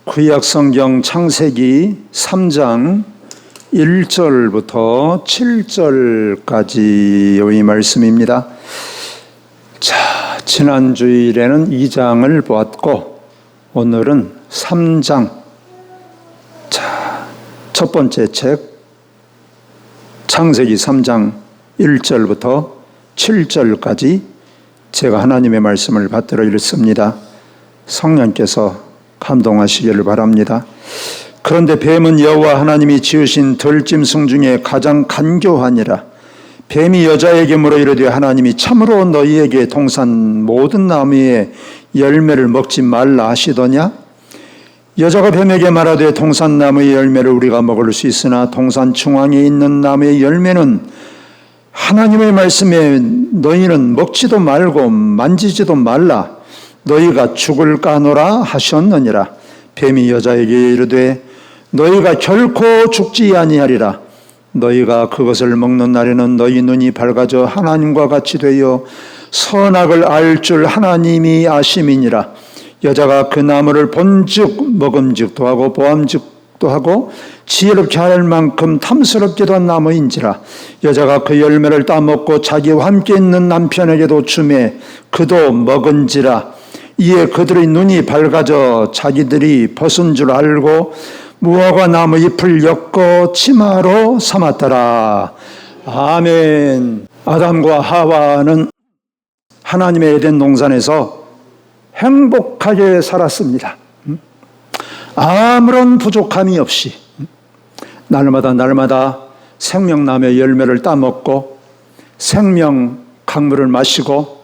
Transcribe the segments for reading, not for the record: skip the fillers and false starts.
구약성경 창세기 3장 1절부터 7절까지의 말씀입니다. 자, 지난 주일에는 2장을 보았고 오늘은 3장, 자, 첫 번째 책 창세기 3장 1절부터 7절까지 제가 하나님의 말씀을 받들어 읽습니다. 성령께서 감동하시기를 바랍니다. 그런데 뱀은 여호와 하나님이 지으신 들짐승 중에 가장 간교하니라. 뱀이 여자에게 물어 이르되 하나님이 참으로 너희에게 동산 모든 나무의 열매를 먹지 말라 하시더냐? 여자가 뱀에게 말하되 동산 나무의 열매를 우리가 먹을 수 있으나 동산 중앙에 있는 나무의 열매는 하나님의 말씀에 너희는 먹지도 말고 만지지도 말라. 너희가 죽을까 하노라 하셨느니라. 뱀이 여자에게 이르되 너희가 결코 죽지 아니하리라. 너희가 그것을 먹는 날에는 너희 눈이 밝아져 하나님과 같이 되어 선악을 알 줄 하나님이 아심이니라. 여자가 그 나무를 본즉 먹음직도 하고 보암직도 하고 지혜롭게 할 만큼 탐스럽기도 한 나무인지라. 여자가 그 열매를 따먹고 자기와 함께 있는 남편에게도 주매 그도 먹은지라. 이에 그들의 눈이 밝아져 자기들이 벗은 줄 알고 무화과 나무 잎을 엮어 치마로 삼았더라. 아멘. 아담과 하와는 하나님의 에덴 동산에서 행복하게 살았습니다. 아무런 부족함이 없이 날마다 생명나무의 열매를 따먹고 생명 강물을 마시고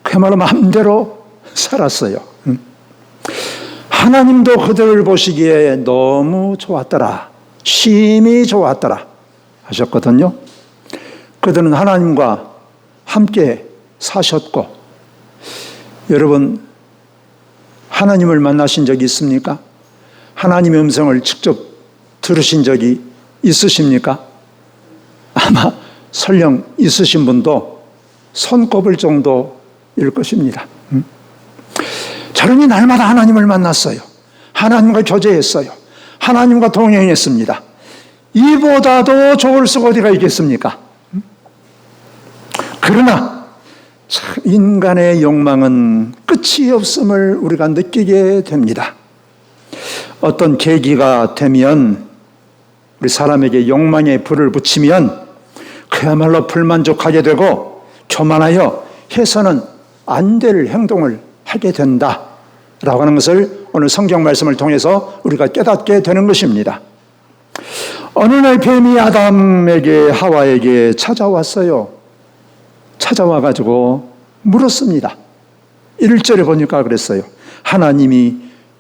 그야말로 마음대로 살았어요. 하나님도 그들을 보시기에 너무 좋았더라, 심히 좋았더라 하셨거든요. 그들은 하나님과 함께 사셨고, 여러분 하나님을 만나신 적이 있습니까? 하나님의 음성을 직접 들으신 적이 있으십니까? 아마 설령 있으신 분도 손꼽을 정도일 것입니다. 저런이 날마다 하나님을 만났어요. 하나님과 교제했어요. 하나님과 동행했습니다. 이보다도 좋을 수가 어디가 있겠습니까? 그러나 인간의 욕망은 끝이 없음을 우리가 느끼게 됩니다. 어떤 계기가 되면, 우리 사람에게 욕망의 불을 붙이면 그야말로 불만족하게 되고 교만하여 해서는 안 될 행동을 하게 된다 라고 하는 것을 오늘 성경 말씀을 통해서 우리가 깨닫게 되는 것입니다. 어느 날 뱀이 아담에게 하와에게 찾아왔어요. 찾아와가지고 물었습니다. 1절에 보니까 그랬어요. 하나님이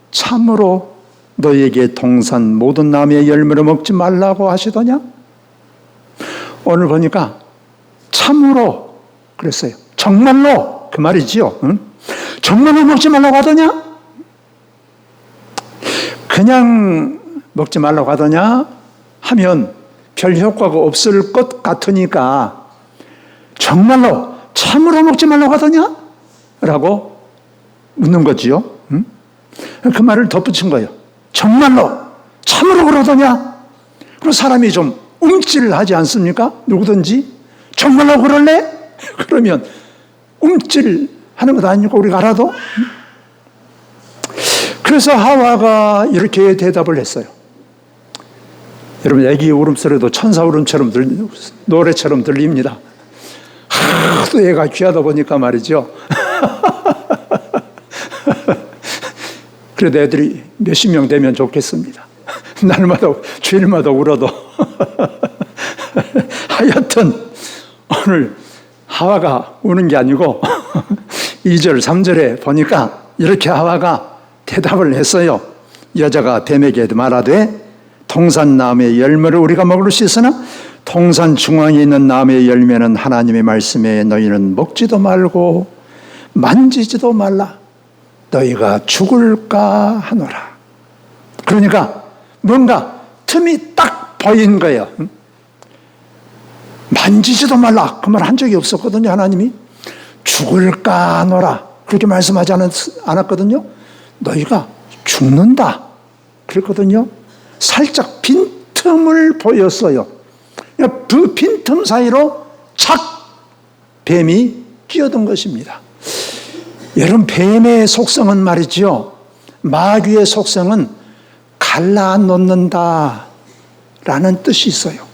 참으로 너희에게 동산 모든 나무의 열매를 먹지 말라고 하시더냐? 오늘 보니까 참으로 그랬어요. 정말로 그 말이지요. 응? 정말로 먹지 말라고 하더냐? 그냥 먹지 말라고 하더냐 하면 별 효과가 없을 것 같으니까 정말로 참으로 먹지 말라고 하더냐? 라고 묻는 거지요. 응? 그 말을 덧붙인 거예요. 정말로 참으로 그러더냐? 그럼 사람이 좀 움찔하지 않습니까? 누구든지 정말로 그럴래? 그러면 움찔하는 것 아닙니까? 우리가 알아도. 그래서 하와가 이렇게 대답을 했어요. 여러분, 애기 울음소리도 천사 울음처럼 노래처럼 들립니다. 하도 애가 귀하다 보니까 말이죠. 그래도 애들이 몇십 명 되면 좋겠습니다. 날마다 주일마다 울어도. 하여튼 오늘 하와가 우는 게 아니고 2절 3절에 보니까 이렇게 하와가 대답을 했어요. 여자가 뱀에게 말하되 동산 나무의 열매를 우리가 먹을 수 있으나 동산 중앙에 있는 나무의 열매는 하나님의 말씀에 너희는 먹지도 말고 만지지도 말라. 너희가 죽을까 하노라. 그러니까 뭔가 틈이 딱 보인 거예요. 만지지도 말라. 그 말 한 적이 없었거든요. 하나님이 죽을까 하노라 그렇게 말씀하지 않았거든요. 너희가 죽는다 그랬거든요. 살짝 빈틈을 보였어요. 그 빈틈 사이로 착 뱀이 끼어든 것입니다. 여러분, 뱀의 속성은 말이죠, 마귀의 속성은 갈라놓는다 라는 뜻이 있어요.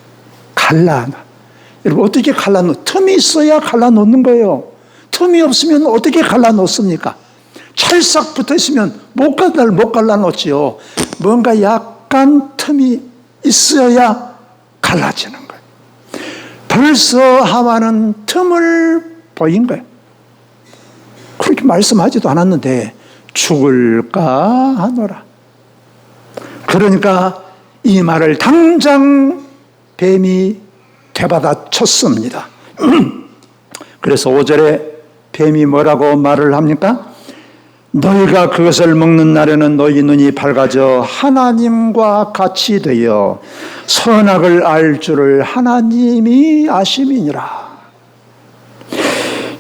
여러분, 어떻게 틈이 있어야 갈라놓는 거예요. 틈이 없으면 어떻게 갈라놓습니까? 찰싹 붙어 있으면 못 갈라놓지요. 뭔가 약간 틈이 있어야 갈라지는 거예요. 벌써 하와는 틈을 보인 거예요. 그렇게 말씀하지도 않았는데 죽을까 하노라. 그러니까 이 말을 당장 뱀이 되받아쳤습니다. 그래서 5절에 뱀이 뭐라고 말을 합니까? 너희가 그것을 먹는 날에는 너희 눈이 밝아져 하나님과 같이 되어 선악을 알 줄을 하나님이 아심이니라.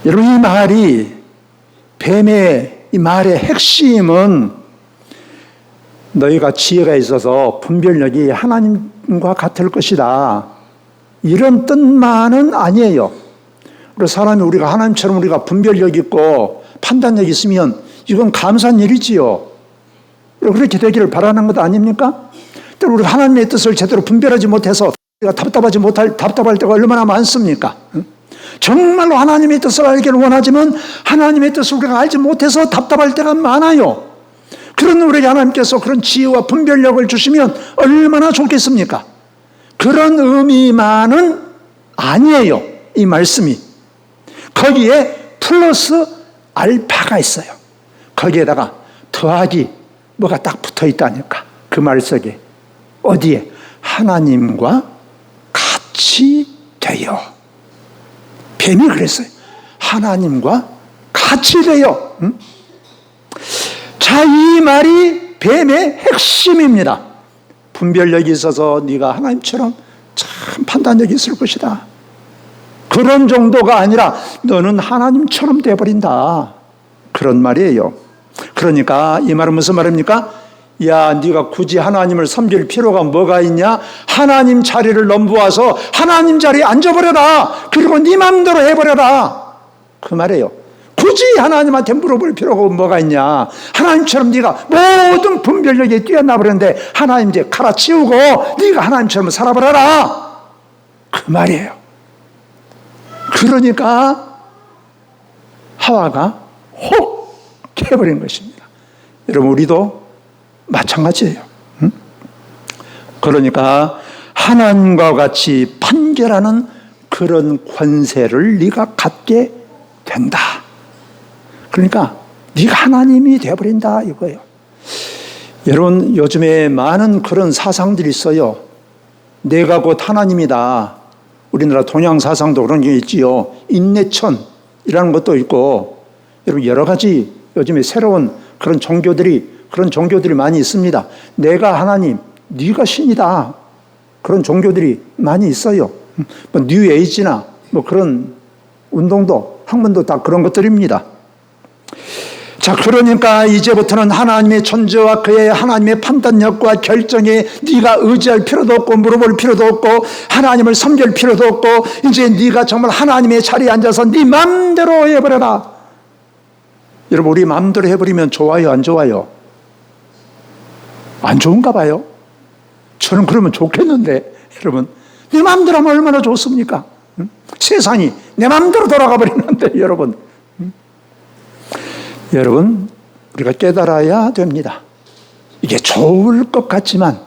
여러분, 이 말이, 뱀의 이 말의 핵심은 너희가 지혜가 있어서 분별력이 하나님과 같을 것이다, 이런 뜻만은 아니에요. 그리고 사람이, 우리가 하나님처럼 우리가 분별력 있고 판단력 있으면 이건 감사한 일이지요. 그렇게 되기를 바라는 것 아닙니까? 우리가 하나님의 뜻을 제대로 분별하지 못해서 우리가 답답할 때가 얼마나 많습니까? 정말로 하나님의 뜻을 알기를 원하지만 하나님의 뜻을 우리가 알지 못해서 답답할 때가 많아요. 그런 우리에게 하나님께서 그런 지혜와 분별력을 주시면 얼마나 좋겠습니까? 그런 의미만은 아니에요, 이 말씀이. 거기에 플러스 알파가 있어요. 거기에다가 더하기 뭐가 딱 붙어 있다니까. 그 말 속에. 어디에? 하나님과 같이 되어. 뱀이 그랬어요. 하나님과 같이 되어. 자, 이 말이 뱀의 핵심입니다. 분별력이 있어서 네가 하나님처럼 참 판단력이 있을 것이다. 그런 정도가 아니라 너는 하나님처럼 되어버린다. 그런 말이에요. 그러니까 이 말은 무슨 말입니까? 야, 네가 굳이 하나님을 섬길 필요가 뭐가 있냐? 하나님 자리를 넘보아서 하나님 자리에 앉아버려라. 그리고 네 마음대로 해버려라. 그 말이에요. 굳이 하나님한테 물어볼 필요가 뭐가 있냐? 하나님처럼 네가 모든 분별력에 뛰어나 버렸는데 하나님 이제 갈아치우고 네가 하나님처럼 살아버려라. 그 말이에요. 그러니까 하와가 혹 해버린 것입니다. 여러분, 우리도 마찬가지예요. 그러니까 하나님과 같이 판결하는 그런 권세를 네가 갖게 된다. 그러니까 네가 하나님이 되어버린다, 이거예요. 여러분, 요즘에 많은 그런 사상들이 있어요. 내가 곧 하나님이다. 우리나라 동양 사상도 그런 게 있지요. 인내천이라는 것도 있고, 여러분, 여러 가지 요즘에 새로운 그런 종교들이 많이 있습니다. 내가 하나님, 네가 신이다. 그런 종교들이 많이 있어요. 뭐 뉴에이지나 뭐 그런 운동도, 학문도 다 그런 것들입니다. 자, 그러니까 이제부터는 하나님의 존재와 그의 하나님의 판단력과 결정에 네가 의지할 필요도 없고 물어볼 필요도 없고 하나님을 섬길 필요도 없고 이제 네가 정말 하나님의 자리에 앉아서 네 마음대로 해버려라. 여러분, 우리 마음대로 해버리면 좋아요, 안 좋아요? 안 좋은가 봐요. 저는 그러면 좋겠는데, 여러분, 내 마음대로 하면 얼마나 좋습니까? 세상이 내 마음대로 돌아가 버리는데, 여러분. 여러분, 우리가 깨달아야 됩니다. 이게 좋을 것 같지만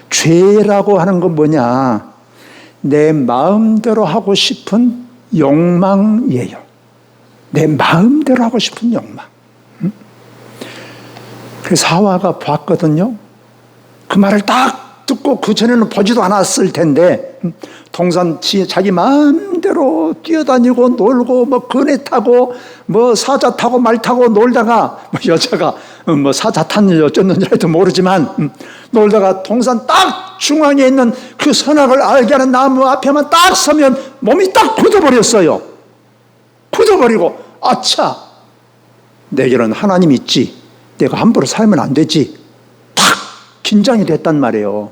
죄라고 하는 건 뭐냐? 내 마음대로 하고 싶은 욕망이에요. 내 마음대로 하고 싶은 욕망. 그래서 하와가 봤거든요. 그 말을 딱 듣고 그 전에는 보지도 않았을 텐데 동산 자기 마음대로 뛰어다니고 놀고 뭐 그네 타고 뭐 사자 타고 말 타고 놀다가 뭐 여자가 뭐 사자 탔는지 어쩌는지 하여튼 모르지만 놀다가 동산 딱 중앙에 있는 그 선악을 알게 하는 나무 앞에만 딱 서면 몸이 딱 굳어버렸어요. 굳어버리고 아차, 내게는 하나님이 있지. 내가 함부로 살면 안 되지. 탁 긴장이 됐단 말이에요.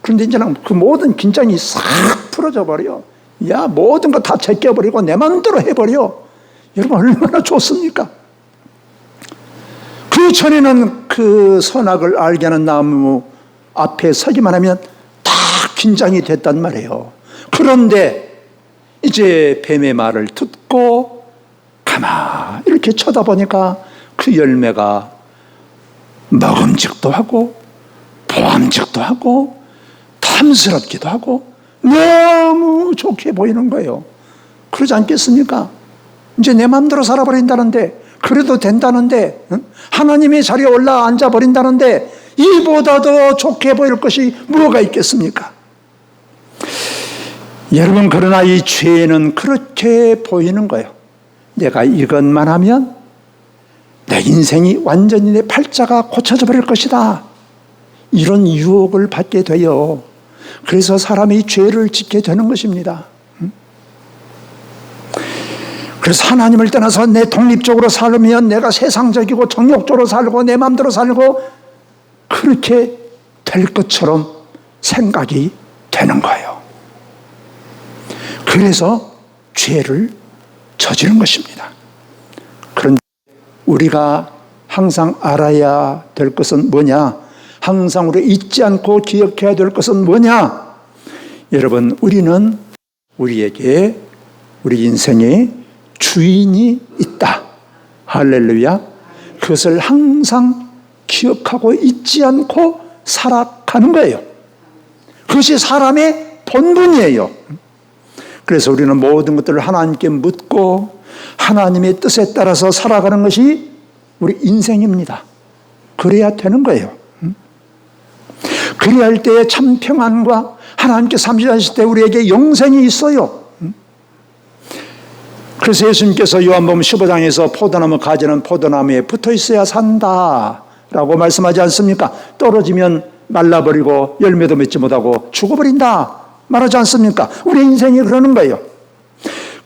그런데 이제는 그 모든 긴장이 싹 풀어져 버려. 야, 모든 거 다 제껴버리고 내 마음대로 해버려. 여러분, 얼마나 좋습니까? 그 전에는 그 선악을 알게 하는 나무 앞에 서기만 하면 다 긴장이 됐단 말이에요. 그런데 이제 뱀의 말을 듣고 가만 이렇게 쳐다보니까 그 열매가 먹음직도 하고 보암직도 하고 탐스럽기도 하고 너무 좋게 보이는 거예요. 그러지 않겠습니까? 이제 내 마음대로 살아버린다는데, 그래도 된다는데, 하나님의 자리에 올라 앉아버린다는데 이보다 더 좋게 보일 것이 뭐가 있겠습니까? 여러분, 그러나 이 죄는 그렇게 보이는 거예요. 내가 이것만 하면 내 인생이 완전히 내 팔자가 고쳐져 버릴 것이다. 이런 유혹을 받게 돼요. 그래서 사람이 죄를 짓게 되는 것입니다. 그래서 하나님을 떠나서 내 독립적으로 살면 내가 세상적이고 정욕적으로 살고 내 마음대로 살고 그렇게 될 것처럼 생각이 되는 거예요. 그래서 죄를 저지른 것입니다. 그런데 우리가 항상 알아야 될 것은 뭐냐? 항상 우리 잊지 않고 기억해야 될 것은 뭐냐? 여러분, 우리는 우리에게 우리 인생에 주인이 있다. 할렐루야. 그것을 항상 기억하고 잊지 않고 살아가는 거예요. 그것이 사람의 본분이에요. 그래서 우리는 모든 것들을 하나님께 묻고 하나님의 뜻에 따라서 살아가는 것이 우리 인생입니다. 그래야 되는 거예요. 그래야 할 때에 참 평안과 하나님께 삼시하실 때 우리에게 영생이 있어요. 그래서 예수님께서 요한복음 15장에서 포도나무 가지는 포도나무에 붙어 있어야 산다 라고 말씀하지 않습니까? 떨어지면 말라버리고 열매도 맺지 못하고 죽어버린다 말하지 않습니까? 우리 인생이 그러는 거예요.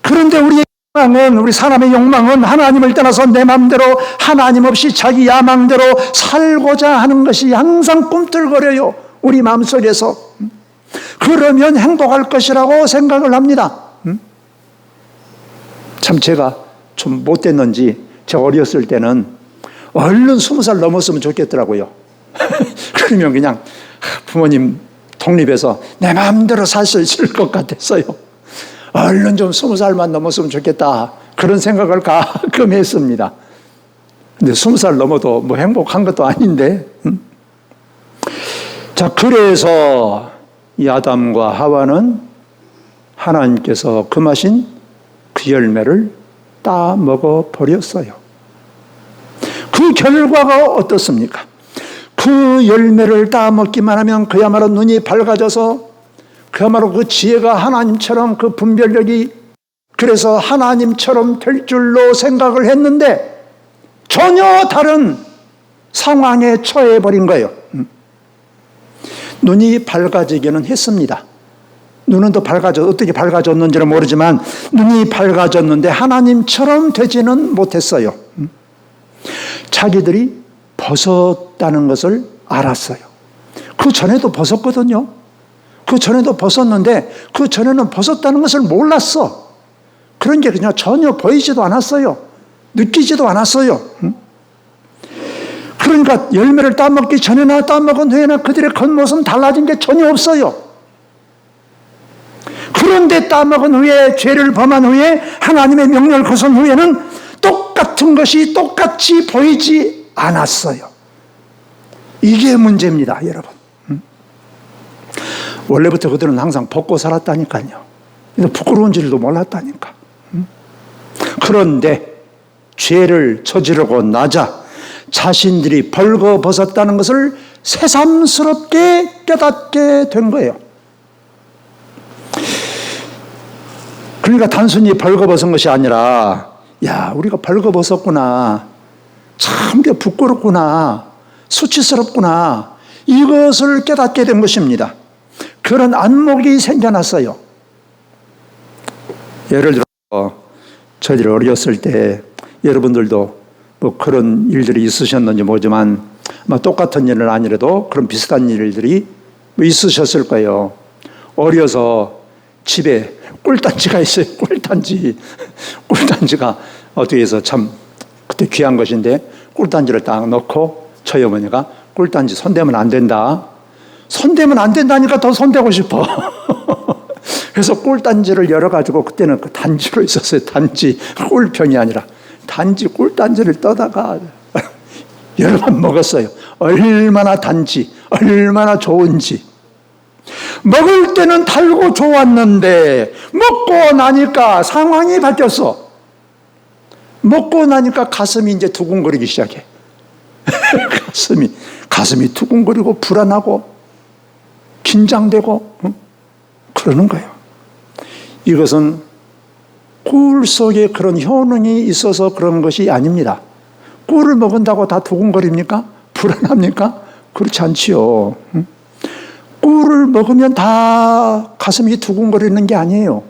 그런데 우리의 욕망은, 우리 사람의 욕망은 하나님을 떠나서 내 마음대로 하나님 없이 자기 야망대로 살고자 하는 것이 항상 꿈틀거려요. 우리 마음속에서. 그러면 행복할 것이라고 생각을 합니다. 참 제가 좀 못됐는지 제가 어렸을 때는 얼른 20살 넘었으면 좋겠더라고요. 그러면 그냥 부모님 독립해서 내 마음대로 살 수 있을 것 같았어요. 얼른 좀 20살만 넘었으면 좋겠다. 그런 생각을 가끔 했습니다. 근데 20살 넘어도 뭐 행복한 것도 아닌데. 자, 그래서 이 아담과 하와는 하나님께서 금하신 그 열매를 따 먹어 버렸어요. 그 결과가 어떻습니까? 그 열매를 따 먹기만 하면 그야말로 눈이 밝아져서 그야말로 그 지혜가 하나님처럼 그 분별력이 그래서 하나님처럼 될 줄로 생각을 했는데 전혀 다른 상황에 처해 버린 거예요. 눈이 밝아지기는 했습니다. 눈은 더 어떻게 밝아졌는지는 모르지만 눈이 밝아졌는데 하나님처럼 되지는 못했어요. 자기들이 벗었다는 것을 알았어요. 그 전에도 벗었거든요. 그 전에도 벗었는데 그 전에는 벗었다는 것을 몰랐어. 그런 게 그냥 전혀 보이지도 않았어요. 느끼지도 않았어요. 그러니까 열매를 따먹기 전에나 따먹은 후에나 그들의 겉모습은 달라진 게 전혀 없어요. 그런데 따먹은 후에 죄를 범한 후에 하나님의 명령을 거선 후에는 똑같은 것이 똑같이 보이지 않았어요. 이게 문제입니다, 여러분. 원래부터 그들은 항상 벗고 살았다니까요. 부끄러운 줄도 몰랐다니까. 그런데 죄를 저지르고 나자 자신들이 벌거벗었다는 것을 새삼스럽게 깨닫게 된 거예요. 그러니까 단순히 벌거벗은 것이 아니라 야, 우리가 벌거벗었구나. 참 부끄럽구나. 수치스럽구나. 이것을 깨닫게 된 것입니다. 그런 안목이 생겨났어요. 예를 들어 저희들이 어렸을 때 여러분들도 뭐 그런 일들이 있으셨는지 모르지만 똑같은 일은 아니라도 그런 비슷한 일들이 있으셨을 거예요. 어려서 집에 꿀단지가 있어요. 꿀단지가 어떻게 해서 참 그때 귀한 것인데 꿀단지를 딱 넣고 저희 어머니가 꿀단지 손대면 안 된다. 손대면 안 된다니까 더 손대고 싶어. 그래서 꿀단지를 열어가지고 그때는 그 단지로 있었어요. 단지, 꿀병이 아니라 단지 꿀단지를 떠다가 여러 번 먹었어요. 얼마나 단지, 얼마나 좋은지. 먹을 때는 달고 좋았는데 먹고 나니까 상황이 바뀌었어. 먹고 나니까 가슴이 이제 두근거리기 시작해. 가슴이 두근거리고 불안하고 긴장되고 그러는 거예요. 이것은 꿀 속에 그런 효능이 있어서 그런 것이 아닙니다. 꿀을 먹은다고 다 두근거립니까? 불안합니까? 그렇지 않지요. 꿀을 먹으면 다 가슴이 두근거리는 게 아니에요.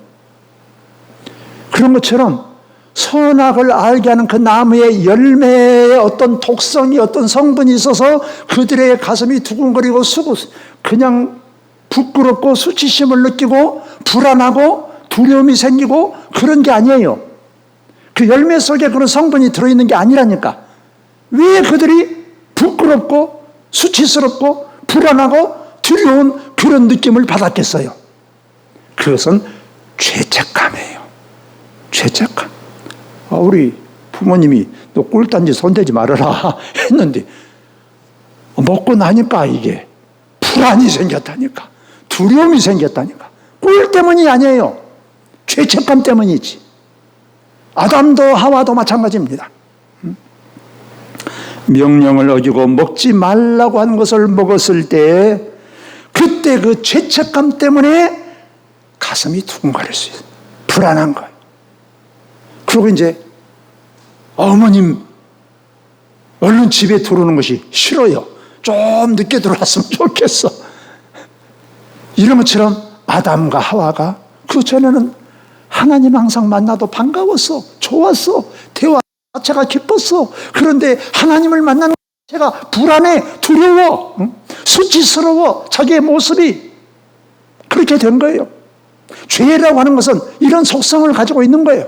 그런 것처럼 선악을 알게 하는 그 나무의 열매에 어떤 독성이, 어떤 성분이 있어서 그들의 가슴이 두근거리고 그냥 부끄럽고 수치심을 느끼고 불안하고 두려움이 생기고 그런 게 아니에요. 그 열매 속에 그런 성분이 들어있는 게 아니라니까. 왜 그들이 부끄럽고 수치스럽고 불안하고 두려운 그런 느낌을 받았겠어요? 그것은 죄책감이에요. 죄책감. 우리 부모님이 너 꿀단지 손대지 말아라 했는데 먹고 나니까 이게 불안이 생겼다니까. 두려움이 생겼다니까. 꿀 때문이 아니에요. 죄책감 때문이지. 아담도 하와도 마찬가지입니다. 명령을 어기고 먹지 말라고 한 것을 먹었을 때 그때 그 죄책감 때문에 가슴이 두근거릴 수 있어요. 불안한 거예요. 그리고 이제 어머님 얼른 집에 들어오는 것이 싫어요. 좀 늦게 들어왔으면 좋겠어. 이런 것처럼 아담과 하와가 그 전에는 하나님 항상 만나도 반가웠어. 좋았어. 대화 자체가 기뻤어. 그런데 하나님을 만나는 자체가 불안해, 두려워, 수치스러워. 자기의 모습이 그렇게 된 거예요. 죄라고 하는 것은 이런 속성을 가지고 있는 거예요.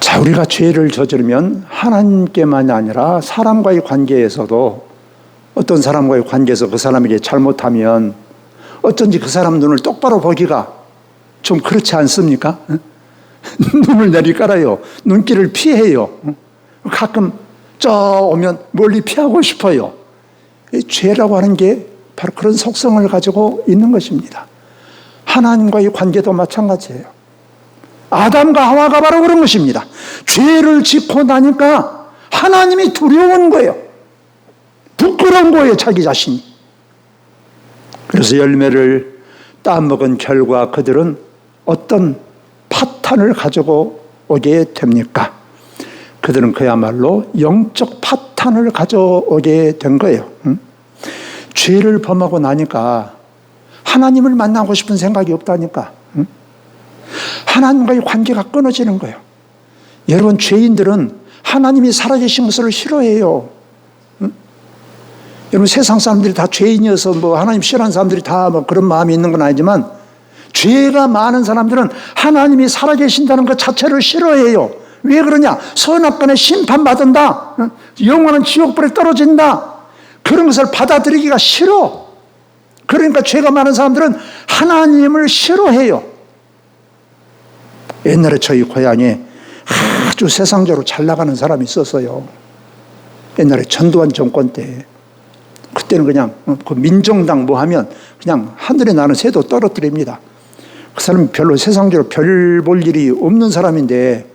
자, 우리가 죄를 저지르면 하나님께만이 아니라 사람과의 관계에서도 어떤 사람과의 관계에서 그 사람에게 잘못하면 어쩐지 그 사람 눈을 똑바로 보기가 좀 그렇지 않습니까? 눈을 내리깔아요. 눈길을 피해요. 가끔 오면 멀리 피하고 싶어요. 죄라고 하는 게 바로 그런 속성을 가지고 있는 것입니다. 하나님과의 관계도 마찬가지예요. 아담과 하와가 바로 그런 것입니다. 죄를 짓고 나니까 하나님이 두려운 거예요. 부끄러운 거예요, 자기 자신이. 그래서 열매를 따먹은 결과 그들은 어떤 파탄을 가지고 오게 됩니까? 그들은 그야말로 영적 파탄을 가져오게 된 거예요. 죄를 범하고 나니까 하나님을 만나고 싶은 생각이 없다니까. 하나님과의 관계가 끊어지는 거예요. 여러분, 죄인들은 하나님이 살아계신 것을 싫어해요. 여러분, 세상 사람들이 다 죄인이어서 하나님 싫어하는 사람들이 다 그런 마음이 있는 건 아니지만 죄가 많은 사람들은 하나님이 살아계신다는 것 자체를 싫어해요. 왜 그러냐? 선악간에 심판받는다. 영원한 지옥불에 떨어진다. 그런 것을 받아들이기가 싫어. 그러니까 죄가 많은 사람들은 하나님을 싫어해요. 옛날에 저희 고향에 아주 세상적으로 잘 나가는 사람이 있었어요. 옛날에 전두환 정권 때. 그때는 그냥 그 민정당 뭐 하면 그냥 하늘에 나는 새도 떨어뜨립니다. 그 사람이 별로 세상적으로 별 볼 일이 없는 사람인데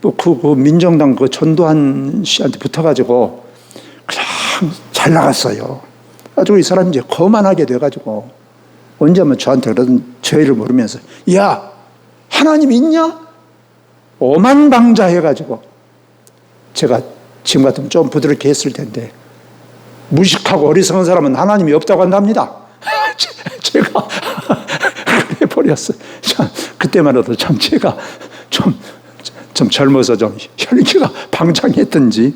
또 그 민정당 그 전두환 씨한테 붙어가지고 그냥 잘 나갔어요. 아주 이 사람이 이제 거만하게 돼가지고 언제 한번 저한테 그런 죄를 물으면서 야, 하나님 있냐? 오만방자 해가지고 제가 지금 같으면 좀 부드럽게 했을 텐데 무식하고 어리석은 사람은 하나님이 없다고 한답니다. 제가 그래 버렸어요. 참 그때만 해도 참 제가 좀 좀 젊어서 좀 혈기가 방장했든지,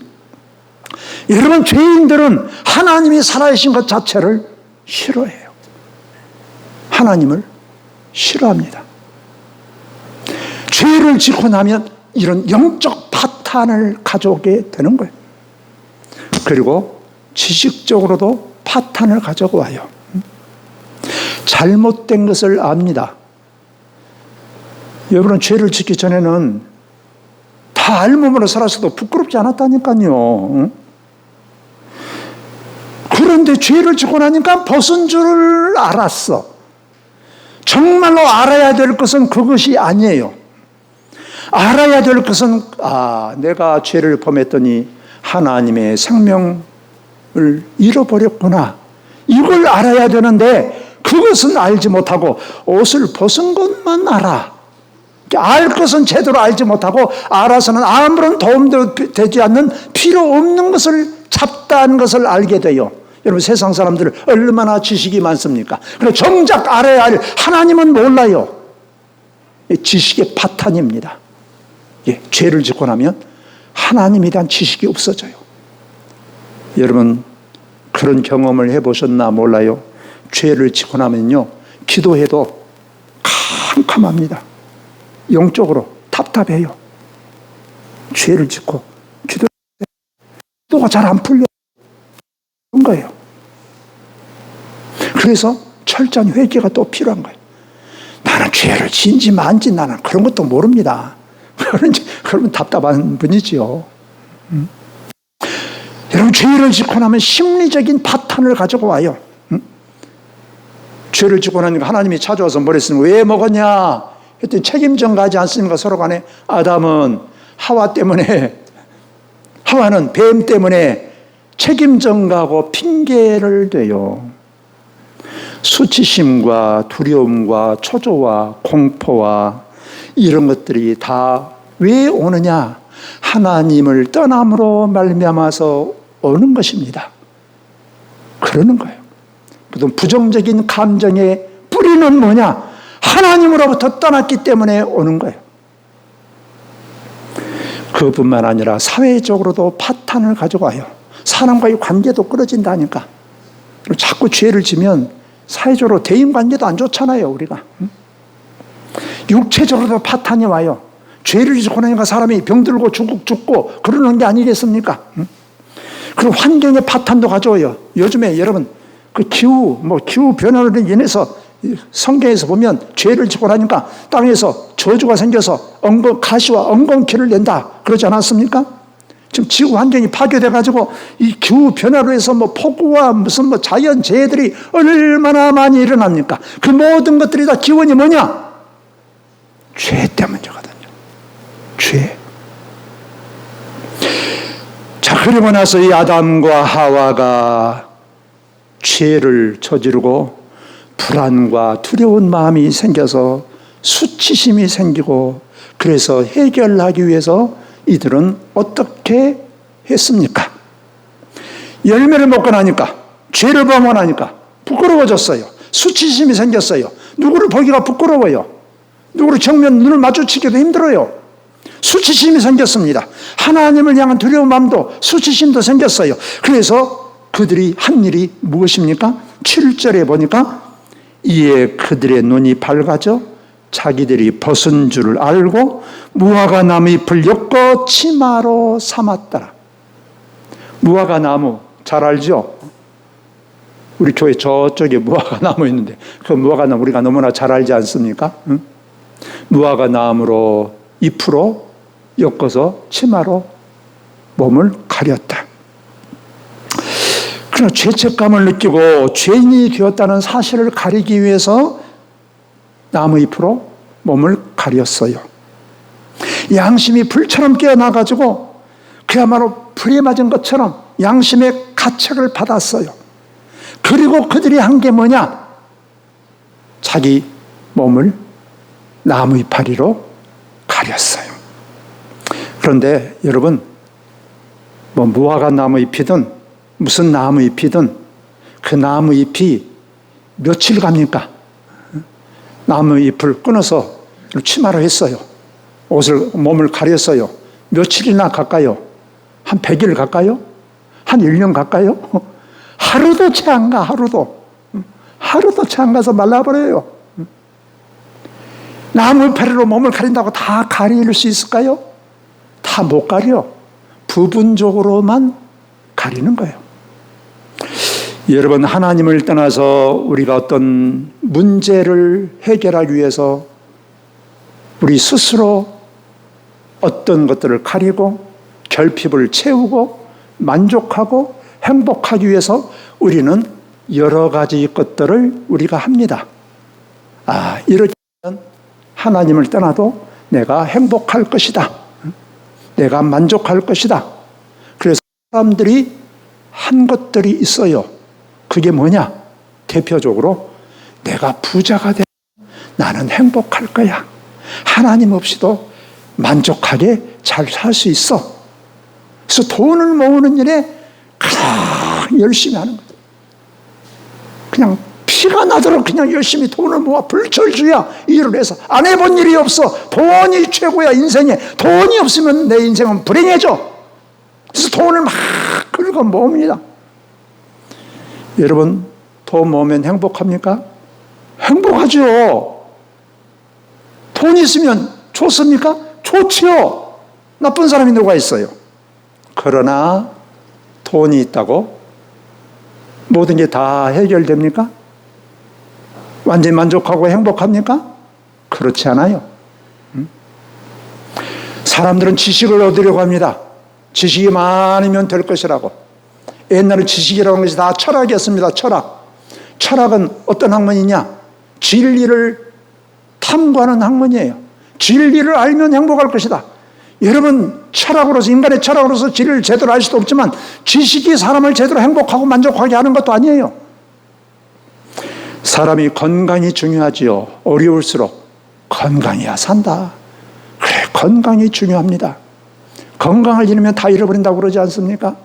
여러분, 죄인들은 하나님이 살아계신 것 자체를 싫어해요. 하나님을 싫어합니다. 죄를 짓고 나면 이런 영적 파탄을 가져오게 되는 거예요. 그리고 지식적으로도 파탄을 가져고 와요. 잘못된 것을 압니다. 여러분, 죄를 짓기 전에는 다 알몸으로 살았어도 부끄럽지 않았다니까요. 그런데 죄를 짓고 나니까 벗은 줄 알았어. 정말로 알아야 될 것은 그것이 아니에요. 알아야 될 것은, 내가 죄를 범했더니 하나님의 생명을 잃어버렸구나. 이걸 알아야 되는데 그것은 알지 못하고 옷을 벗은 것만 알아. 알 것은 제대로 알지 못하고 알아서는 아무런 도움도 되지 않는 필요 없는 것을 잡다한 것을 알게 돼요. 여러분, 세상 사람들 얼마나 지식이 많습니까? 그런데 정작 알아야 할 하나님은 몰라요. 지식의 파탄입니다. 죄를 짓고 나면 하나님에 대한 지식이 없어져요. 여러분, 그런 경험을 해보셨나 몰라요. 죄를 짓고 나면요, 기도해도 캄캄합니다. 영적으로 답답해요. 죄를 짓고 기도가 잘 안 풀려. 그런 거예요. 그래서 철저한 회개가 또 필요한 거예요. 나는 죄를 지은지 만지 나는 그런 것도 모릅니다. 그러면 답답한 분이지요. 여러분, 죄를 짓고 나면 심리적인 파탄을 가지고 와요. 죄를 짓고 나니까 하나님이 찾아와서 뭐랬습니까? 왜 먹었냐? 했더니 책임전가하지 않습니까? 서로 간에. 아담은 하와는 뱀 때문에 책임전가하고 핑계를 대요. 수치심과 두려움과 초조와 공포와 이런 것들이 다 왜 오느냐? 하나님을 떠남으로 말미암아서 오는 것입니다. 그러는 거예요. 그런 부정적인 감정의 뿌리는 뭐냐? 하나님으로부터 떠났기 때문에 오는 거예요. 그뿐만 아니라 사회적으로도 파탄을 가져와요. 사람과의 관계도 끊어진다니까. 자꾸 죄를 지면 사회적으로 대인관계도 안 좋잖아요, 우리가. 육체적으로도 파탄이 와요. 죄를 짓고 나니까 사람이 병들고 죽고 그러는 게 아니겠습니까? 그리고 환경의 파탄도 가져와요. 요즘에 여러분, 그 기후 변화로 인해서 성경에서 보면 죄를 짓고 나니까 땅에서 저주가 생겨서 가시와 엉겅퀴를 낸다 그러지 않았습니까? 지금 지구 환경이 파괴돼가지고 이 기후 변화로 해서 폭우와 무슨 자연 재해들이 얼마나 많이 일어납니까? 그 모든 것들이 다 기원이 뭐냐? 죄 때문이거든요. 죄. 자, 그리고 나서 이 아담과 하와가 죄를 저지르고 불안과 두려운 마음이 생겨서 수치심이 생기고, 그래서 해결하기 위해서 이들은 어떻게 했습니까? 열매를 먹고 나니까, 죄를 범하고 나니까 부끄러워졌어요. 수치심이 생겼어요. 누구를 보기가 부끄러워요. 누구를 정면 눈을 마주치기도 힘들어요. 수치심이 생겼습니다. 하나님을 향한 두려운 마음도 수치심도 생겼어요. 그래서 그들이 한 일이 무엇입니까? 7절에 보니까 이에 그들의 눈이 밝아져 자기들이 벗은 줄을 알고 무화과 나무 잎을 엮어 치마로 삼았더라. 무화과 나무 잘 알죠? 우리 교회 저쪽에 무화과 나무 있는데 그 무화과 나무 우리가 너무나 잘 알지 않습니까? 응? 무화과 나무로 잎으로 엮어서 치마로 몸을 가렸다. 그러나 죄책감을 느끼고 죄인이 되었다는 사실을 가리기 위해서 나무잎으로 몸을 가렸어요. 양심이 불처럼 깨어나가지고 그야말로 불에 맞은 것처럼 양심의 가책을 받았어요. 그리고 그들이 한 게 뭐냐? 자기 몸을 나무 이파리로 가렸어요. 그런데 여러분, 무화과 나무 잎이든 무슨 나무 잎이든 그 나무 잎이 며칠 갑니까? 나무 잎을 끊어서 치마로 했어요. 몸을 가렸어요. 며칠이나 갈까요? 한 100일 갈까요? 한 1년 갈까요? 하루도 채 안 가, 하루도. 하루도 채 안 가서 말라버려요. 나무 이파리로 몸을 가린다고 다 가릴 수 있을까요? 다 못 가려. 부분적으로만 가리는 거예요. 여러분, 하나님을 떠나서 우리가 어떤 문제를 해결하기 위해서 우리 스스로 어떤 것들을 가리고 결핍을 채우고 만족하고 행복하기 위해서 우리는 여러 가지 것들을 우리가 합니다. 이렇게 하면 하나님을 떠나도 내가 행복할 것이다. 내가 만족할 것이다. 그래서 사람들이 한 것들이 있어요. 그게 뭐냐? 대표적으로 내가 부자가 되면 나는 행복할 거야. 하나님 없이도 만족하게 잘 살 수 있어. 그래서 돈을 모으는 일에 가장 열심히 하는 거예요. 그냥 피가 나도록 그냥 열심히 돈을 모아 불철주야 일을 해서 안 해본 일이 없어. 돈이 최고야, 인생에. 돈이 없으면 내 인생은 불행해져. 그래서 돈을 막 긁어 모읍니다. 여러분, 돈 모으면 행복합니까? 행복하죠. 돈 있으면 좋습니까? 좋지요. 나쁜 사람이 누가 있어요? 그러나 돈이 있다고 모든 게 다 해결됩니까? 완전히 만족하고 행복합니까? 그렇지 않아요. 사람들은 지식을 얻으려고 합니다. 지식이 많으면 될 것이라고. 옛날에 지식이라는 것이 다 철학이었습니다. 철학은 어떤 학문이냐? 진리를 탐구하는 학문이에요. 진리를 알면 행복할 것이다. 여러분, 철학으로서, 인간의 철학으로서 진리를 제대로 알 수도 없지만 지식이 사람을 제대로 행복하고 만족하게 하는 것도 아니에요. 사람이 건강이 중요하지요. 어려울수록 건강해야 산다. 그래, 건강이 중요합니다. 건강을 잃으면 다 잃어버린다고 그러지 않습니까?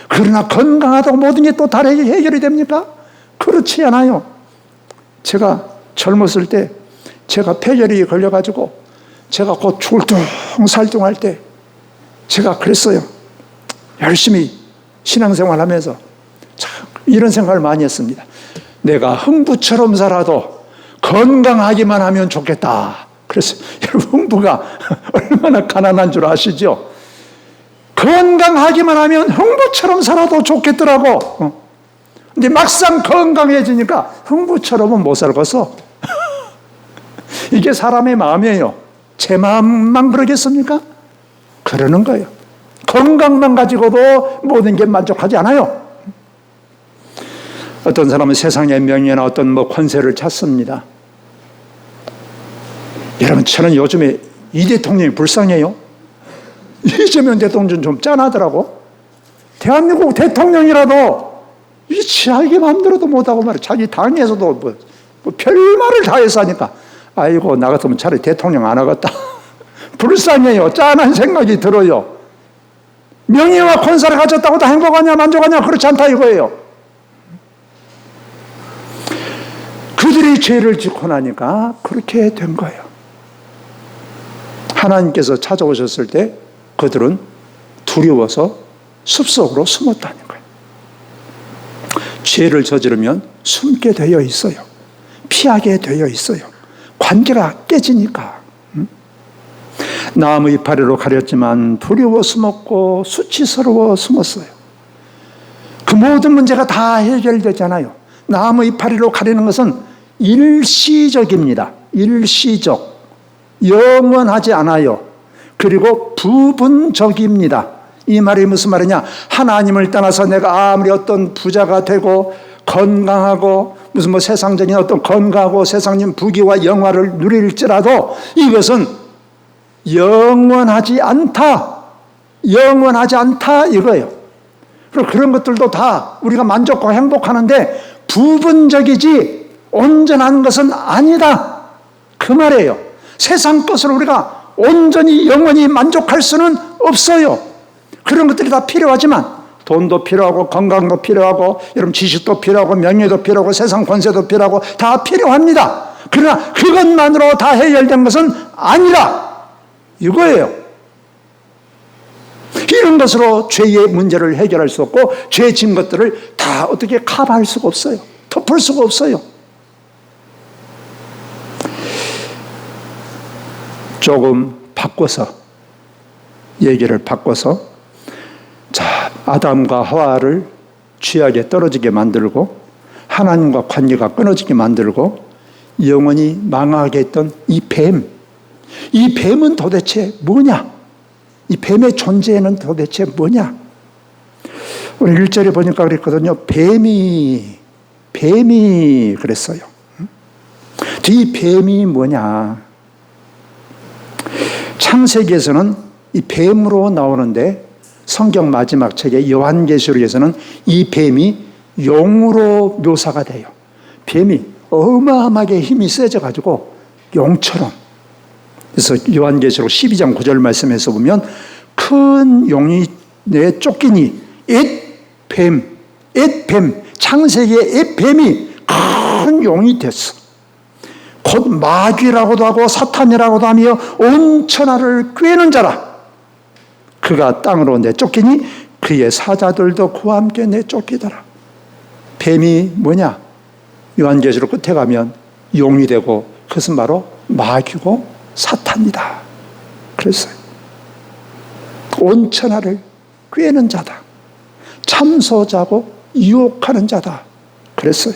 그러나 건강하다고 모든 게 또 다 해결이 됩니까? 그렇지 않아요. 제가 젊었을 때 제가 폐결이 걸려가지고 제가 곧 졸뚱살뚱할 때 제가 그랬어요. 열심히 신앙생활 하면서 참 이런 생각을 많이 했습니다. 내가 흥부처럼 살아도 건강하기만 하면 좋겠다. 그래서 여러분, 흥부가 얼마나 가난한 줄 아시죠? 건강하기만 하면 흥부처럼 살아도 좋겠더라고. 근데 막상 건강해지니까 흥부처럼은 못 살겠어. 이게 사람의 마음이에요. 제 마음만 그러겠습니까? 그러는 거예요. 건강만 가지고도 모든 게 만족하지 않아요. 어떤 사람은 세상의 명예나 어떤 권세를 찾습니다. 여러분, 저는 요즘에 이 대통령이 불쌍해요. 이재명 대통령 좀 짠하더라고. 대한민국 대통령이라도 자기 마음대로도 못하고 말이야. 자기 당에서도 별말을 다 해서 하니까 아이고, 나 같으면 차라리 대통령 안 하겠다. 불쌍해요. 짠한 생각이 들어요. 명예와 권세를 가졌다고 다 행복하냐 만족하냐? 그렇지 않다 이거예요. 그들이 죄를 짓고 나니까 그렇게 된 거예요. 하나님께서 찾아오셨을 때 그들은 두려워서 숲속으로 숨었다는 거예요. 죄를 저지르면 숨게 되어 있어요. 피하게 되어 있어요. 관계가 깨지니까. 나무 이파리로 가렸지만 두려워 숨었고 수치스러워 숨었어요. 그 모든 문제가 다 해결되잖아요. 나무 이파리로 가리는 것은 일시적입니다. 일시적. 영원하지 않아요. 그리고 부분적입니다. 이 말이 무슨 말이냐? 하나님을 떠나서 내가 아무리 어떤 부자가 되고 건강하고 무슨 세상적인 어떤 건강하고 세상적인 부귀와 영화를 누릴지라도 이것은 영원하지 않다. 영원하지 않다 이거예요. 그리고 그런 것들도 다 우리가 만족하고 행복하는데 부분적이지 온전한 것은 아니다. 그 말이에요. 세상 것을 우리가 온전히 영원히 만족할 수는 없어요. 그런 것들이 다 필요하지만 돈도 필요하고 건강도 필요하고 여러분 지식도 필요하고 명예도 필요하고 세상 권세도 필요하고 다 필요합니다. 그러나 그것만으로 다 해결된 것은 아니라 이거예요. 이런 것으로 죄의 문제를 해결할 수 없고 죄 진 것들을 다 어떻게 커버할 수가 없어요. 덮을 수가 없어요. 조금 얘기를 바꿔서 자, 아담과 하와를 죄악에 떨어지게 만들고 하나님과 관계가 끊어지게 만들고 영원히 망하게 했던 이 뱀은 도대체 뭐냐? 이 뱀의 존재는 도대체 뭐냐? 오늘 1절에 보니까 그랬거든요. 뱀이 그랬어요. 이 뱀이 뭐냐? 창세기에서는 이 뱀으로 나오는데 성경 마지막 책의 요한계시록에서는 이 뱀이 용으로 묘사가 돼요. 뱀이 어마어마하게 힘이 세져가지고 용처럼. 그래서 요한계시록 12장 9절 말씀에서 보면 큰 용이 내 쫓기니 앳뱀, 창세기의 앳뱀이 큰 용이 됐어. 곧 마귀라고도 하고 사탄이라고도 하며 온 천하를 꿰는 자라. 그가 땅으로 내쫓기니 그의 사자들도 그와 함께 내쫓기더라. 뱀이 뭐냐? 요한계시록 끝에 가면 용이 되고 그것은 바로 마귀고 사탄이다. 그랬어요. 온 천하를 꿰는 자다. 참소자고 유혹하는 자다. 그랬어요.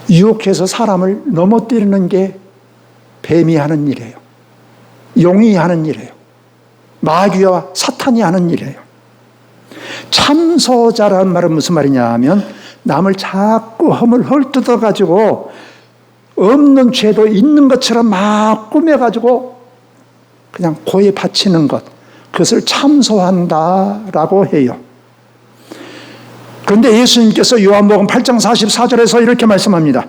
유혹해서 사람을 넘어뜨리는 게 뱀이 하는 일이에요. 용이 하는 일이에요. 마귀와 사탄이 하는 일이에요. 참소자라는 말은 무슨 말이냐 하면 남을 자꾸 허물 헐뜯어가지고 없는 죄도 있는 것처럼 막 꾸며가지고 그냥 고에 바치는 것, 그것을 참소한다라고 해요. 그런데 예수님께서 요한복음 8장 44절에서 이렇게 말씀합니다.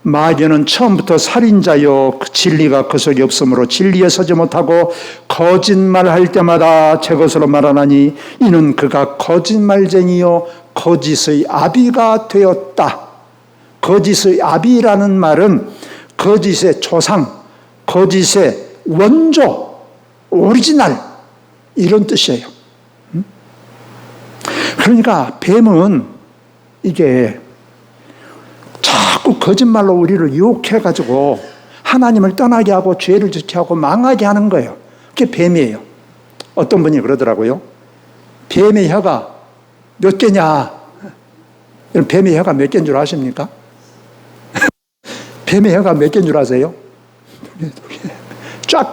마귀는 처음부터 살인자요 진리가 그 속에 없으므로 진리에 서지 못하고 거짓말할 때마다 제 것으로 말하나니 이는 그가 거짓말쟁이요 거짓의 아비가 되었다. 거짓의 아비라는 말은 거짓의 조상, 거짓의 원조, 오리지널 이런 뜻이에요. 그러니까 뱀은 이게 자꾸 거짓말로 우리를 유혹해가지고 하나님을 떠나게 하고 죄를 짓게 하고 망하게 하는 거예요. 그게 뱀이에요. 어떤 분이 그러더라고요. 뱀의 혀가 몇 개냐? 뱀의 혀가 몇 개인 줄 아십니까? 뱀의 혀가 몇 개인 줄 아세요? 쫙.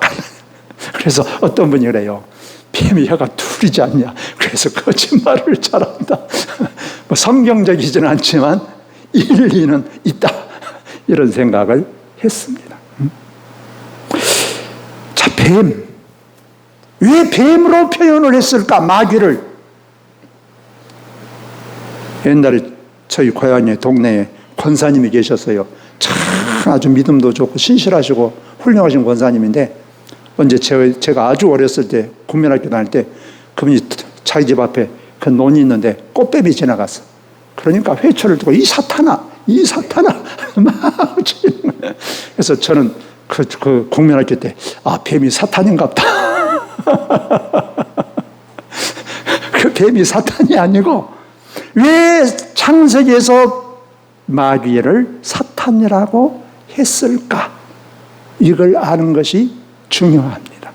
그래서 어떤 분이 그래요. 뱀의 혀가 둘이지 않냐. 그래서 거짓말을 잘한다. 뭐 성경적이지는 않지만 일리는 있다. 이런 생각을 했습니다. 자, 뱀. 왜 뱀으로 표현을 했을까? 마귀를. 옛날에 저희 고향의 동네에 권사님이 계셨어요. 참 아주 믿음도 좋고 신실하시고 훌륭하신 권사님인데 언제 제가 아주 어렸을 때 국민학교 다닐 때 그분이 자기 집 앞에 그 논이 있는데 꽃뱀이 지나갔어. 그러니까 회초를 두고 이 사탄아 막 치는 거예요. 그래서 저는 그 국민학교 때 뱀이 사탄인갑다. 그 뱀이 사탄이 아니고 왜 창세기에서 마귀를 사탄이라고 했을까? 이걸 아는 것이 중요합니다.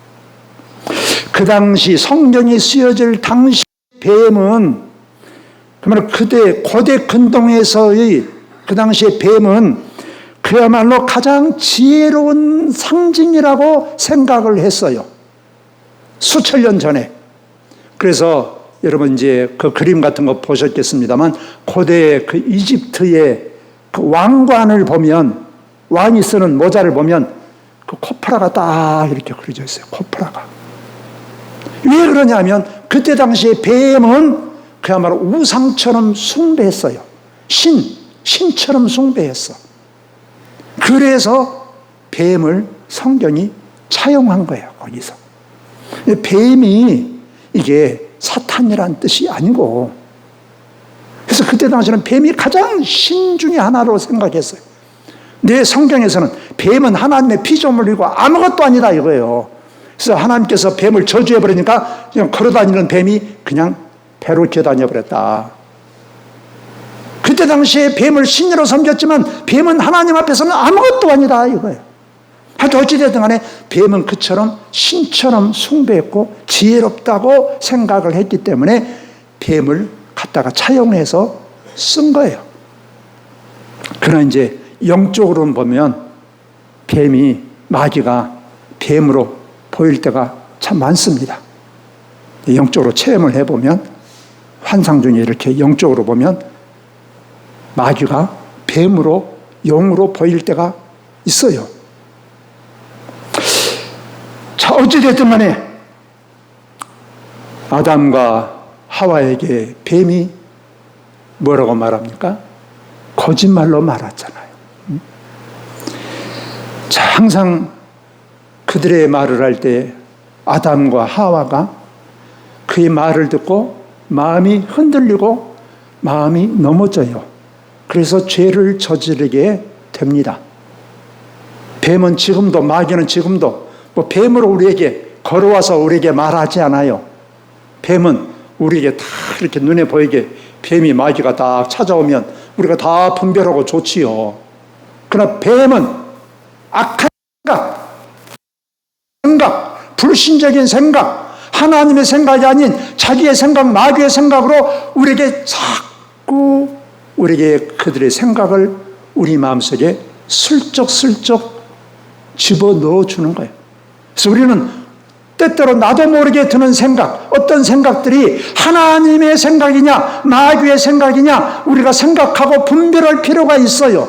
그 당시 성경이 쓰여질 당시 뱀은 그러면 고대 근동에서의 그 당시의 뱀은 그야말로 가장 지혜로운 상징이라고 생각을 했어요. 수천 년 전에. 그래서 여러분 이제 그 그림 같은 거 보셨겠습니다만 고대 그 이집트의 그 왕관을 보면 왕이 쓰는 모자를 보면 그 코프라가 딱 이렇게 그려져 있어요. 코프라가. 왜 그러냐면 그때 당시에 뱀은 그야말로 우상처럼 숭배했어요. 신처럼 숭배했어. 그래서 뱀을 성경이 차용한 거예요. 거기서. 뱀이 이게 사탄이란 뜻이 아니고 그래서 그때 당시에는 뱀이 가장 신 중에 하나로 생각했어요. 내 성경에서는 뱀은 하나님의 피조물이고 아무것도 아니다 이거예요. 그래서 하나님께서 뱀을 저주해버리니까 그냥 걸어다니는 뱀이 그냥 배로 기어다녀버렸다. 그때 당시에 뱀을 신으로 섬겼지만 뱀은 하나님 앞에서는 아무것도 아니다 이거예요. 하여튼 어찌됐든 간에 뱀은 그처럼 신처럼 숭배했고 지혜롭다고 생각을 했기 때문에 뱀을 갖다가 차용해서 쓴 거예요. 그러나 이제 영적으로 보면 뱀이, 마귀가 뱀으로 보일 때가 참 많습니다. 영적으로 체험을 해보면, 환상 중에 이렇게 영적으로 보면 마귀가 뱀으로, 영으로 보일 때가 있어요. 자, 어찌됐든 간에 아담과 하와에게 뱀이 뭐라고 말합니까? 거짓말로 말했잖아요. 자, 항상 그들의 말을 할 때 아담과 하와가 그의 말을 듣고 마음이 흔들리고 마음이 넘어져요. 그래서 죄를 저지르게 됩니다. 뱀은 지금도, 마귀는 지금도 뭐 뱀으로 우리에게 걸어와서 우리에게 말하지 않아요. 뱀은 우리에게 다 이렇게 눈에 보이게 뱀이, 마귀가 딱 찾아오면 우리가 다 분별하고 좋지요. 그러나 뱀은 악한 생각, 불신적인 생각, 하나님의 생각이 아닌 자기의 생각, 마귀의 생각으로 우리에게 자꾸 우리에게 그들의 생각을 우리 마음속에 슬쩍슬쩍 집어넣어 주는 거예요. 그래서 우리는 때때로 나도 모르게 드는 생각, 어떤 생각들이 하나님의 생각이냐 마귀의 생각이냐 우리가 생각하고 분별할 필요가 있어요.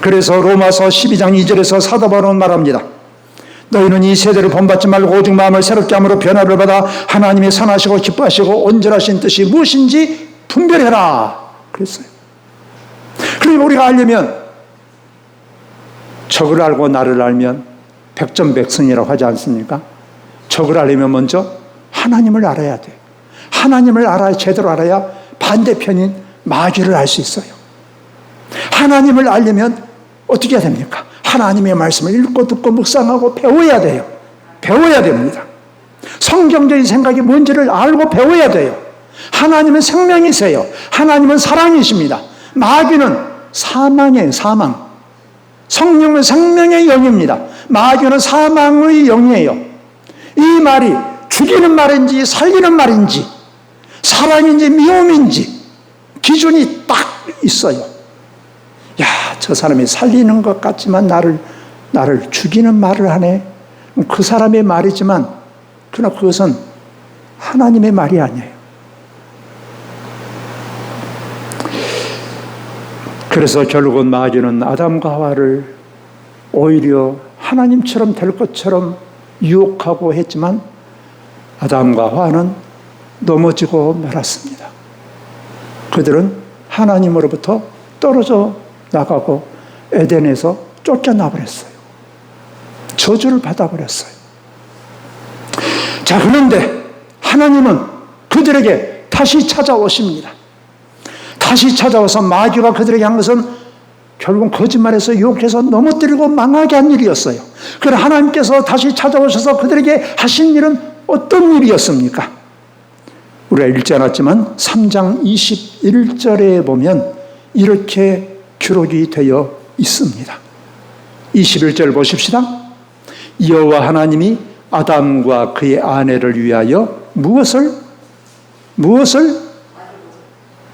그래서 로마서 12장 2절에서 사도 바울은 말합니다. 너희는 이 세대를 본받지 말고 오직 마음을 새롭게 함으로 변화를 받아 하나님의 선하시고 기뻐하시고 온전하신 뜻이 무엇인지 분별해라 그랬어요. 그러니까 우리가 알려면 적을 알고 나를 알면 백전백승이라고 하지 않습니까? 적을 알려면 먼저 하나님을 알아야 돼요. 하나님을 알아야, 제대로 알아야 반대편인 마귀를 알 수 있어요. 하나님을 알려면 어떻게 해야 됩니까? 하나님의 말씀을 읽고 듣고 묵상하고 배워야 돼요. 배워야 됩니다. 성경적인 생각이 뭔지를 알고 배워야 돼요. 하나님은 생명이세요. 하나님은 사랑이십니다. 마귀는 사망이에요. 사망. 성령은 생명의 영입니다. 마귀는 사망의 영이에요. 이 말이 죽이는 말인지 살리는 말인지 사랑인지 미움인지 기준이 딱 있어요. 야, 저 사람이 살리는 것 같지만 나를 죽이는 말을 하네. 그 사람의 말이지만 그러나 그것은 하나님의 말이 아니에요. 그래서 결국은 마귀는 아담과 하와를 오히려 하나님처럼 될 것처럼 유혹하고 했지만 아담과 하와는 넘어지고 말았습니다. 그들은 하나님으로부터 떨어져 나가고 에덴에서 쫓겨나버렸어요. 저주를 받아버렸어요. 자, 그런데 하나님은 그들에게 다시 찾아오십니다. 다시 찾아와서 마귀가 그들에게 한 것은 결국은 거짓말해서 유혹해서 넘어뜨리고 망하게 한 일이었어요. 그러나 하나님께서 다시 찾아오셔서 그들에게 하신 일은 어떤 일이었습니까? 우리가 읽지 않았지만 3장 21절에 보면 이렇게 기록이 되어 있습니다. 21절 보십시다. 여호와 하나님이 아담과 그의 아내를 위하여 무엇을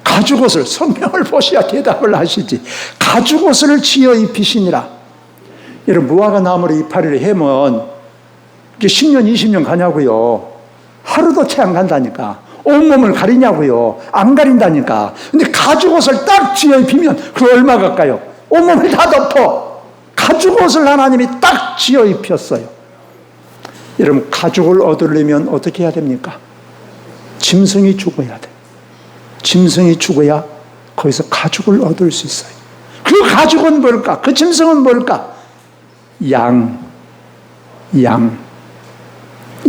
가죽옷을, 성경을 보셔야 대답을 하시지. 가죽옷을 지어 입히시니라. 여러분, 무화과 나무를 이파리를 해면 이게 10년 20년 가냐고요. 하루도 채 안 간다니까. 온몸을 가리냐고요. 안 가린다니까. 근데 가죽옷을 딱 지어 입히면 그 얼마 갈까요? 온몸을 다 덮어. 가죽옷을 하나님이 딱 지어 입혔어요. 여러분, 가죽을 얻으려면 어떻게 해야 됩니까? 짐승이 죽어야 돼. 짐승이 죽어야 거기서 가죽을 얻을 수 있어요. 그 가죽은 뭘까? 그 짐승은 뭘까?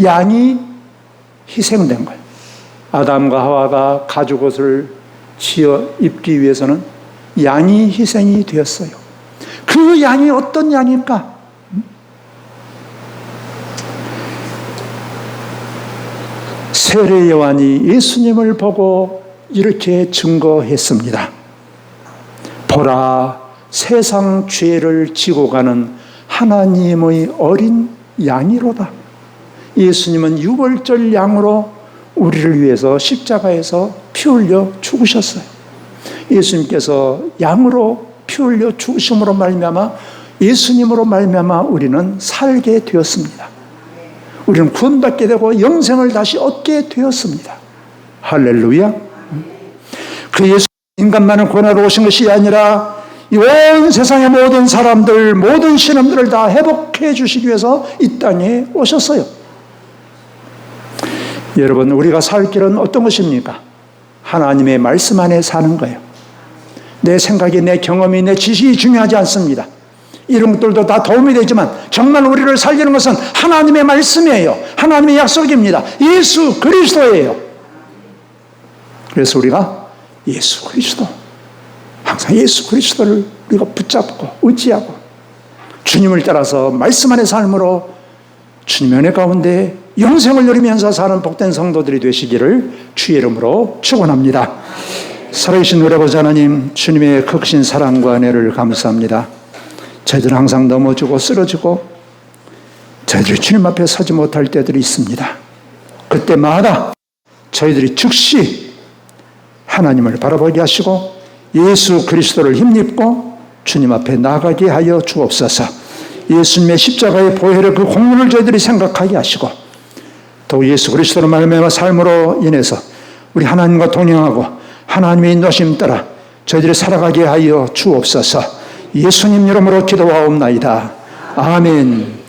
양이 희생된 거예요. 아담과 하와가 가죽옷을 지어 입기 위해서는 양이 희생이 되었어요. 그 양이 어떤 양일까? 세례 요한이 예수님을 보고 이렇게 증거했습니다. 보라, 세상 죄를 지고 가는 하나님의 어린 양이로다. 예수님은 유월절 양으로 우리를 위해서 십자가에서 피 흘려 죽으셨어요. 예수님께서 양으로 피 흘려 죽으심으로 말미암아, 예수님으로 말미암아 우리는 살게 되었습니다. 우리는 구원받게 되고 영생을 다시 얻게 되었습니다. 할렐루야. 그 예수 인간만을 구원하러 오신 것이 아니라 이 온 세상의 모든 사람들, 모든 신음들을 다 회복해 주시기 위해서 이 땅에 오셨어요. 여러분, 우리가 살 길은 어떤 것입니까? 하나님의 말씀 안에 사는 거예요. 내 생각이, 내 경험이, 내 지식이 중요하지 않습니다. 이런 것들도 다 도움이 되지만 정말 우리를 살리는 것은 하나님의 말씀이에요. 하나님의 약속입니다. 예수 그리스도예요. 그래서 우리가 예수 그리스도, 항상 예수 그리스도를 우리가 붙잡고 의지하고 주님을 따라서 말씀 안의 삶으로 주님의 은혜 가운데 영생을 누리면서 사는 복된 성도들이 되시기를 주의 이름으로 축원합니다. 살아계신 우리 아버지 하나님, 주님의 크신 사랑과 은혜를 감사합니다. 저희들은 항상 넘어지고 쓰러지고 저희들이 주님 앞에 서지 못할 때들이 있습니다. 그때마다 저희들이 즉시 하나님을 바라보게 하시고 예수 그리스도를 힘입고 주님 앞에 나가게 하여 주옵소서. 예수님의 십자가의 보혈의 그 공로를 저희들이 생각하게 하시고 또 예수 그리스도로 말미암아 삶으로 인해서 우리 하나님과 동행하고 하나님의 인도하심 따라 저희들이 살아가게 하여 주옵소서. 예수님 이름으로 기도하옵나이다. 아멘.